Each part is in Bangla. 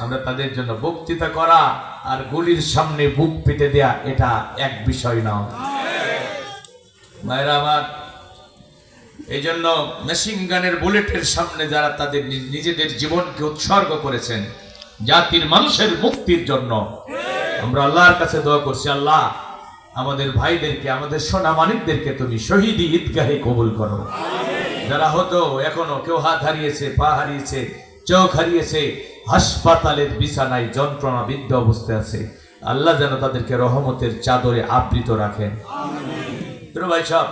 আমরা তাদের জন্য বক্তৃতা করা আর গুলির সামনে বুক পেতে দেয়া এটা এক বিষয় না। ভাইরা আমার, এই জন্য মেশিন গানের বুলেটের সামনে যারা তাদের নিজেদের জীবনকে উৎসর্গ করেছেন জাতির মানুষের মুক্তির জন্য, আমরা আল্লাহর কাছে দোয়া করছি, আল্লাহ আমাদের ভাইদেরকে, আমাদের সোনা মানিকদেরকে তুমি শহীদি ঈদগাহে কবুল করো। যারা হতো এখনো কেউ হাত হারিয়েছে, পা হারিয়েছে, চোখ হারিয়েছে, হাসপাতালের বিছানায় যন্ত্রণাবিদ্ধ অবস্থায় আছে, আল্লাহ যেন তাদেরকে রহমতের চাদরে আবৃত রাখেন। ভাই সাহেব,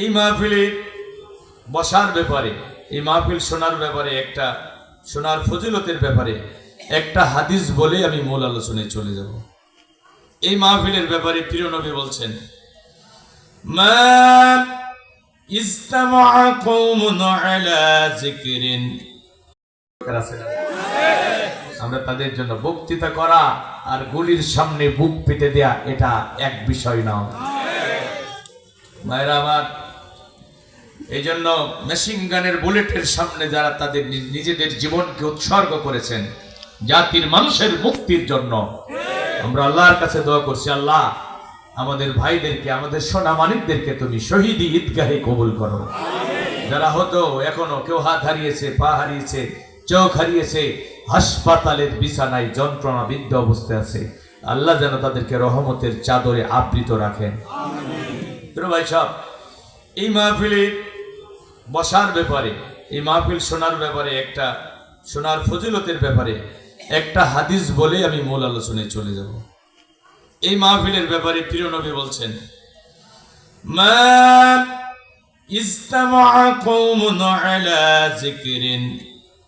এই মাহফিলে বসার ব্যাপারে, এই মাহফিল শোনার ব্যাপারে, একটা শোনার ফজিলতের ব্যাপারে একটা হাদিস বলে আমি মূল আলোচনায় চলে যাব। এই মাহফিলের ব্যাপারে প্রিয় নবী বলছেন, মা ইজতামা কওমুন আলা যিকরিন। আমরা তাদের জন্য বক্তৃতা করা আর গুলির সামনে বুক পেতে দেয়া এটা এক বিষয় না। ভাইরা আমার, এই জন্য মেশিন গানের বুলেটের সামনে যারা তাদের নিজেদের জীবনকে উৎসর্গ করেছেন জাতির মানুষের মুক্তির জন্য, আমরা আল্লাহর কাছে দোয়া করছি, আল্লাহ আমাদের ভাইদেরকে, আমাদের সোনা মানিকদেরকে তুমি শহীদি ঈদগাহে কবুল করো। যারা হতো এখনো কেউ হাত হারিয়েছে, পা হারিয়েছে, চোখ হারিয়েছে, হাসপাতালের বিছানায় যন্ত্রণাবিদ্ধ অবস্থায় আছে, আল্লাহ যেন তাদেরকে রহমতের চাদরে আবৃত রাখেন। ভাই সাহেব, এই মাহফিলে বসার ব্যাপারে, এই মাহফিল শোনার ব্যাপারে, একটা শোনার ফজিলতের ব্যাপারে একটা হাদিস বলে আমি মূল আলোচনায় চলে যাব। এই মাহফিলের ব্যাপারে প্রিয় নবী বলছেন, মা ইজতামা কওমুন আলা যিকরিন